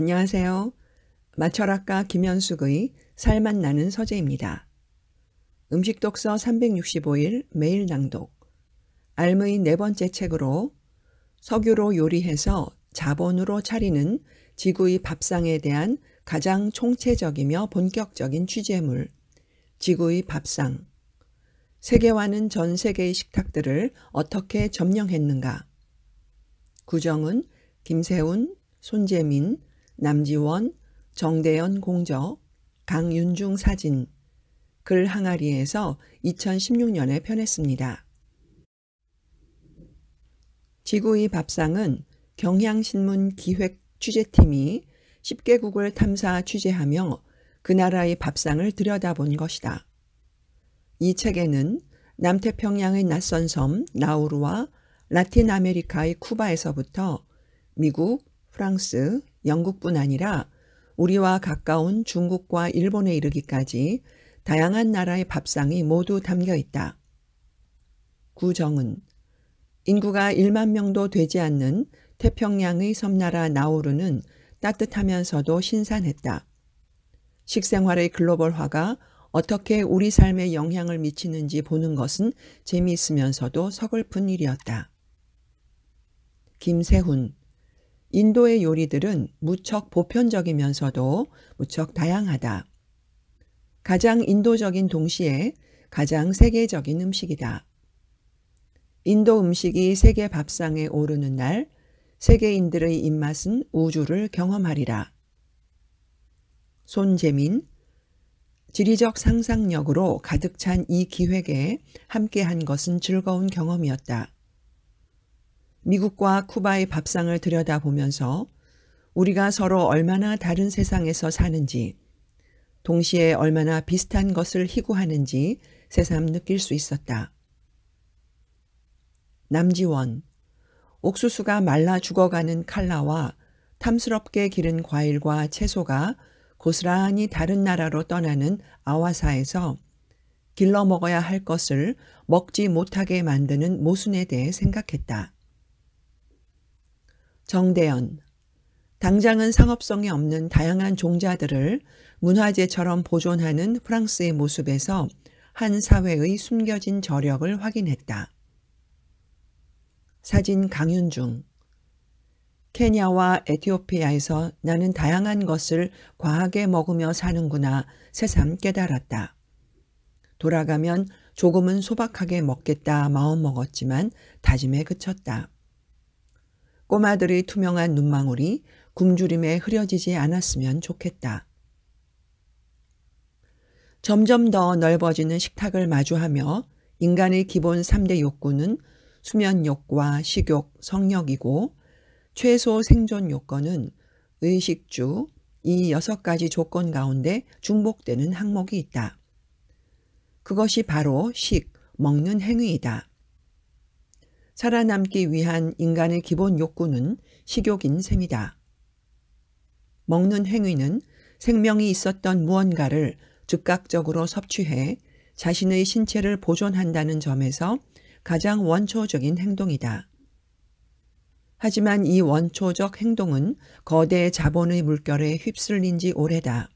안녕하세요. 마철학가 김현숙의 살맛 나는 서재입니다. 음식 독서 365일 매일 낭독. 알무의 네 번째 책으로 석유로 요리해서 자본으로 차리는 지구의 밥상에 대한 가장 총체적이며 본격적인 취재물, 지구의 밥상. 세계화는 전 세계의 식탁들을 어떻게 점령했는가? 구정은 김세훈, 손재민, 남지원, 정대연 공저, 강윤중 사진, 글 항아리에서 2016년에 편했습니다. 지구의 밥상은 경향신문 기획 취재팀이 10개국을 탐사 취재하며 그 나라의 밥상을 들여다본 것이다. 이 책에는 남태평양의 낯선 섬 나우루와 라틴 아메리카의 쿠바에서부터 미국, 프랑스, 영국뿐 아니라 우리와 가까운 중국과 일본에 이르기까지 다양한 나라의 밥상이 모두 담겨 있다. 구정은 인구가 1만 명도 되지 않는 태평양의 섬나라 나우루는 따뜻하면서도 신선했다. 식생활의 글로벌화가 어떻게 우리 삶에 영향을 미치는지 보는 것은 재미있으면서도 서글픈 일이었다. 김세훈, 인도의 요리들은 무척 보편적이면서도 무척 다양하다. 가장 인도적인 동시에 가장 세계적인 음식이다. 인도 음식이 세계 밥상에 오르는 날 세계인들의 입맛은 우주를 경험하리라. 손재민, 지리적 상상력으로 가득 찬 이 기획에 함께한 것은 즐거운 경험이었다. 미국과 쿠바의 밥상을 들여다보면서 우리가 서로 얼마나 다른 세상에서 사는지, 동시에 얼마나 비슷한 것을 희구하는지 새삼 느낄 수 있었다. 남지원, 옥수수가 말라 죽어가는 칼라와 탐스럽게 기른 과일과 채소가 고스란히 다른 나라로 떠나는 아와사에서 길러 먹어야 할 것을 먹지 못하게 만드는 모순에 대해 생각했다. 정대연, 당장은 상업성이 없는 다양한 종자들을 문화재처럼 보존하는 프랑스의 모습에서 한 사회의 숨겨진 저력을 확인했다. 사진 강윤중, 케냐와 에티오피아에서 나는 다양한 것을 과하게 먹으며 사는구나 새삼 깨달았다. 돌아가면 조금은 소박하게 먹겠다 마음먹었지만 다짐에 그쳤다. 꼬마들의 투명한 눈망울이 굶주림에 흐려지지 않았으면 좋겠다. 점점 더 넓어지는 식탁을 마주하며 인간의 기본 3대 욕구는 수면욕과 식욕, 성욕이고 최소 생존 요건은 의식주, 이 6가지 조건 가운데 중복되는 항목이 있다. 그것이 바로 먹는 행위이다. 살아남기 위한 인간의 기본 욕구는 식욕인 셈이다. 먹는 행위는 생명이 있었던 무언가를 즉각적으로 섭취해 자신의 신체를 보존한다는 점에서 가장 원초적인 행동이다. 하지만 이 원초적 행동은 거대 자본의 물결에 휩쓸린 지 오래다.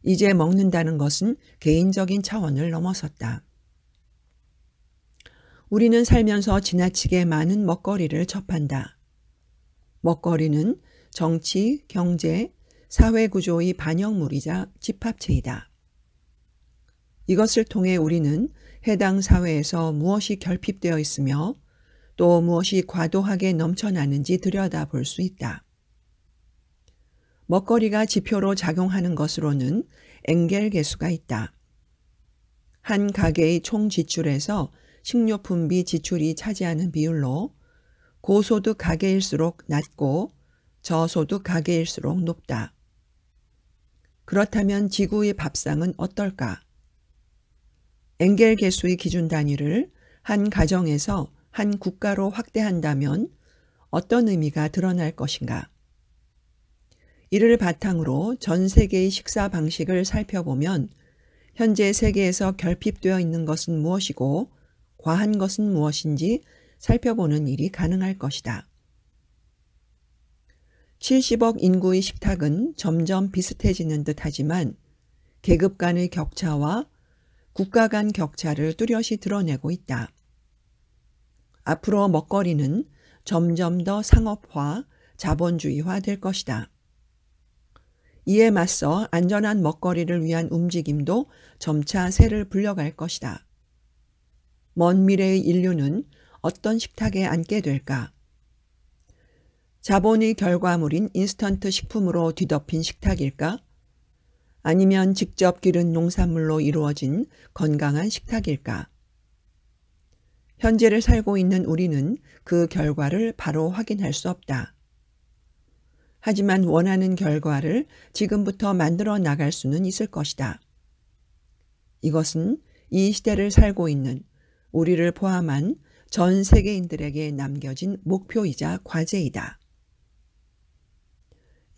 이제 먹는다는 것은 개인적인 차원을 넘어섰다. 우리는 살면서 지나치게 많은 먹거리를 접한다. 먹거리는 정치, 경제, 사회구조의 반영물이자 집합체이다. 이것을 통해 우리는 해당 사회에서 무엇이 결핍되어 있으며 또 무엇이 과도하게 넘쳐나는지 들여다볼 수 있다. 먹거리가 지표로 작용하는 것으로는 엥겔 계수가 있다. 한 가게의 총 지출에서 식료품비 지출이 차지하는 비율로 고소득 가게일수록 낮고 저소득 가게일수록 높다. 그렇다면 지구의 밥상은 어떨까? 엥겔 계수의 기준 단위를 한 가정에서 한 국가로 확대한다면 어떤 의미가 드러날 것인가? 이를 바탕으로 전 세계의 식사 방식을 살펴보면 현재 세계에서 결핍되어 있는 것은 무엇이고 과한 것은 무엇인지 살펴보는 일이 가능할 것이다. 70억 인구의 식탁은 점점 비슷해지는 듯하지만 계급 간의 격차와 국가 간 격차를 뚜렷이 드러내고 있다. 앞으로 먹거리는 점점 더 상업화, 자본주의화 될 것이다. 이에 맞서 안전한 먹거리를 위한 움직임도 점차 새를 불려갈 것이다. 먼 미래의 인류는 어떤 식탁에 앉게 될까? 자본의 결과물인 인스턴트 식품으로 뒤덮인 식탁일까? 아니면 직접 기른 농산물로 이루어진 건강한 식탁일까? 현재를 살고 있는 우리는 그 결과를 바로 확인할 수 없다. 하지만 원하는 결과를 지금부터 만들어 나갈 수는 있을 것이다. 이것은 이 시대를 살고 있는 우리를 포함한 전 세계인들에게 남겨진 목표이자 과제이다.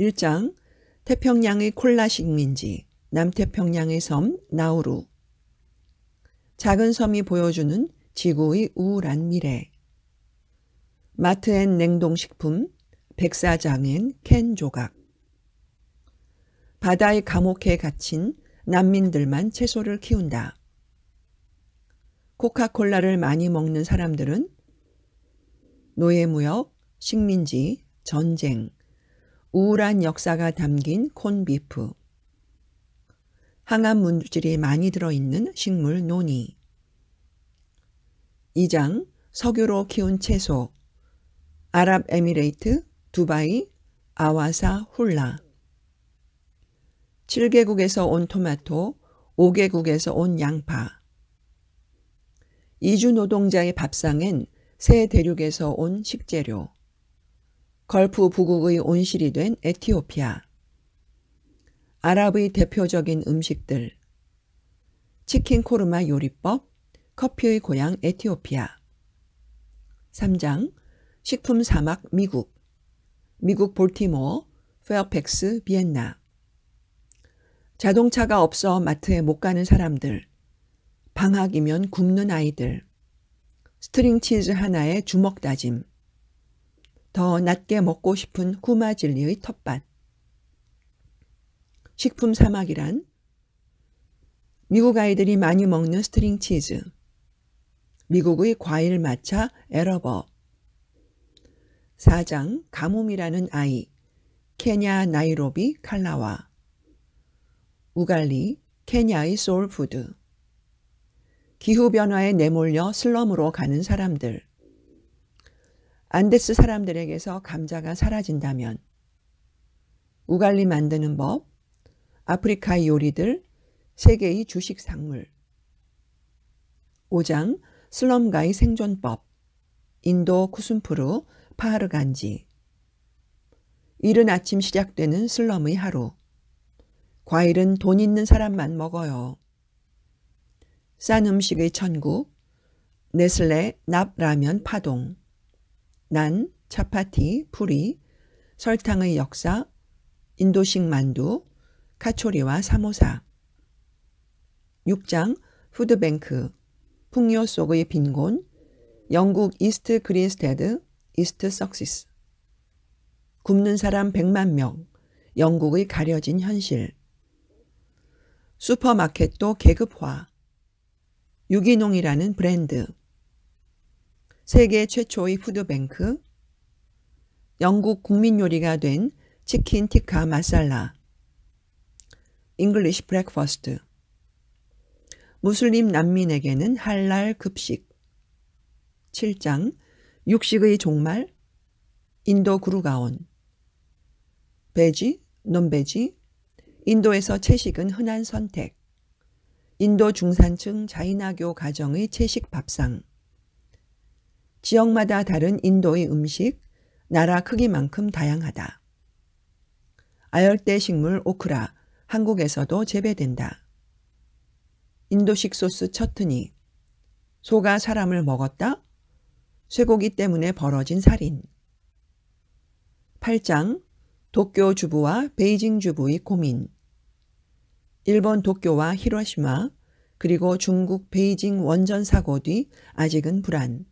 1장 태평양의 콜라 식민지, 남태평양의 섬 나우루. 작은 섬이 보여주는 지구의 우울한 미래. 마트엔 냉동식품, 백사장엔 캔 조각. 바다의 감옥에 갇힌 난민들만 채소를 키운다. 코카콜라를 많이 먹는 사람들은 노예무역, 식민지, 전쟁, 우울한 역사가 담긴 콘비프, 항암 물질이 많이 들어있는 식물 논이. 2장 석유로 키운 채소, 아랍에미레이트, 두바이, 아와사, 훌라. 7개국에서 온 토마토, 5개국에서 온 양파. 이주 노동자의 밥상엔 새 대륙에서 온 식재료. 걸프 부국의 온실이 된 에티오피아. 아랍의 대표적인 음식들. 치킨 코르마 요리법, 커피의 고향 에티오피아. 3장 식품 사막 미국. 미국 볼티모어, 페어팩스, 비엔나. 자동차가 없어 마트에 못 가는 사람들. 방학이면 굶는 아이들. 스트링 치즈 하나에 주먹 다짐. 더 낮게 먹고 싶은 구마질리의 텃밭. 식품 사막이란 미국 아이들이 많이 먹는 스트링 치즈. 미국의 과일 마차 에러버. 4장 가뭄이라는 아이. 케냐 나이로비 칼라와. 우갈리 케냐의 소울푸드. 기후변화에 내몰려 슬럼으로 가는 사람들. 안데스 사람들에게서 감자가 사라진다면. 우갈리 만드는 법. 아프리카의 요리들. 세계의 주식 작물. 5장 슬럼가의 생존법. 인도 쿠순푸르 파하르간지. 이른 아침 시작되는 슬럼의 하루. 과일은 돈 있는 사람만 먹어요. 싼 음식의 천국. 네슬레 납라면 파동. 난, 차파티, 풀이, 설탕의 역사, 인도식 만두, 카초리와 사모사. 6장 푸드뱅크. 풍요 속의 빈곤. 영국 이스트 그린스테드, 이스트 석시스. 굶는 사람 100만 명. 영국의 가려진 현실. 슈퍼마켓도 계급화. 유기농이라는 브랜드. 세계 최초의 푸드뱅크. 영국 국민 요리가 된 치킨 티카 마살라. 잉글리시 브렉퍼스트. 무슬림 난민에게는 할랄 급식. 7장 육식의 종말. 인도 구루가온. 베지, 논베지. 인도에서 채식은 흔한 선택. 인도 중산층 자이나교 가정의 채식 밥상. 지역마다 다른 인도의 음식, 나라 크기만큼 다양하다. 아열대 식물 오크라, 한국에서도 재배된다. 인도식 소스 처트니. 소가 사람을 먹었다? 쇠고기 때문에 벌어진 살인. 8장 도쿄 주부와 베이징 주부의 고민. 일본 도쿄와 히로시마 그리고 중국 베이징 원전 사고 뒤 아직은 불안.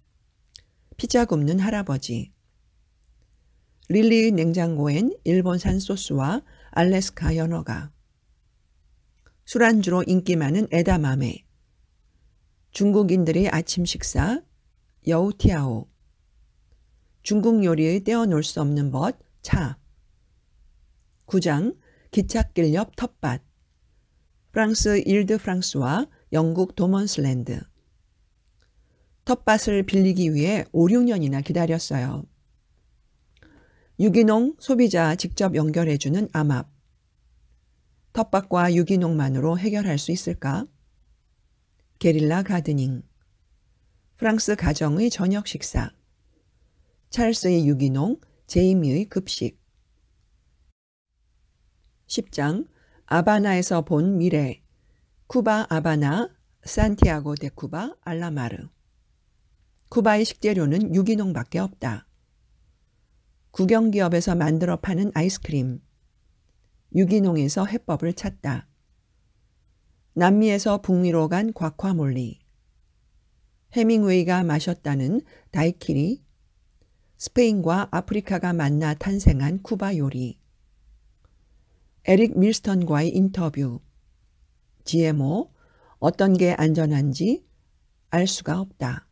피자 굽는 할아버지. 릴리의 냉장고엔 일본산 소스와 알래스카 연어가. 술안주로 인기 많은 에다마메. 중국인들의 아침 식사 여우티아오. 중국 요리의 떼어놓을 수 없는 벗 차. 9장 기찻길 옆 텃밭. 프랑스 일드프랑스와 영국 도먼슬랜드. 텃밭을 빌리기 위해 5, 6년이나 기다렸어요. 유기농 소비자 직접 연결해주는 암압. 텃밭과 유기농만으로 해결할 수 있을까? 게릴라 가드닝. 프랑스 가정의 저녁 식사. 찰스의 유기농, 제이미의 급식. 10장 아바나에서 본 미래. 쿠바 아바나, 산티아고 데 쿠바, 알라마르. 쿠바의 식재료는 유기농밖에 없다. 국영기업에서 만들어 파는 아이스크림. 유기농에서 해법을 찾다. 남미에서 북미로 간 과카몰리. 해밍웨이가 마셨다는 다이키리. 스페인과 아프리카가 만나 탄생한 쿠바 요리. 에릭 밀스턴과의 인터뷰. GMO, 어떤 게 안전한지 알 수가 없다.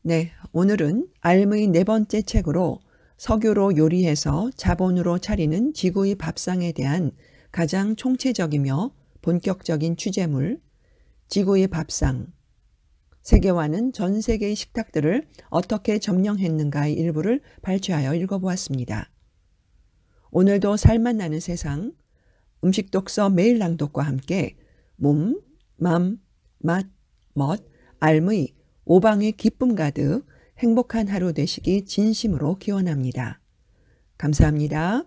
네, 오늘은 알의 4번째 책으로 석유로 요리해서 자본으로 차리는 지구의 밥상에 대한 가장 총체적이며 본격적인 취재물, 지구의 밥상, 세계화는 전 세계의 식탁들을 어떻게 점령했는가의 일부를 발췌하여 읽어보았습니다. 오늘도 살맛 나는 세상, 음식 독서 매일 낭독과 함께 몸, 맘, 맛, 멋, 알의 오방의 기쁨 가득 행복한 하루 되시기 진심으로 기원합니다. 감사합니다.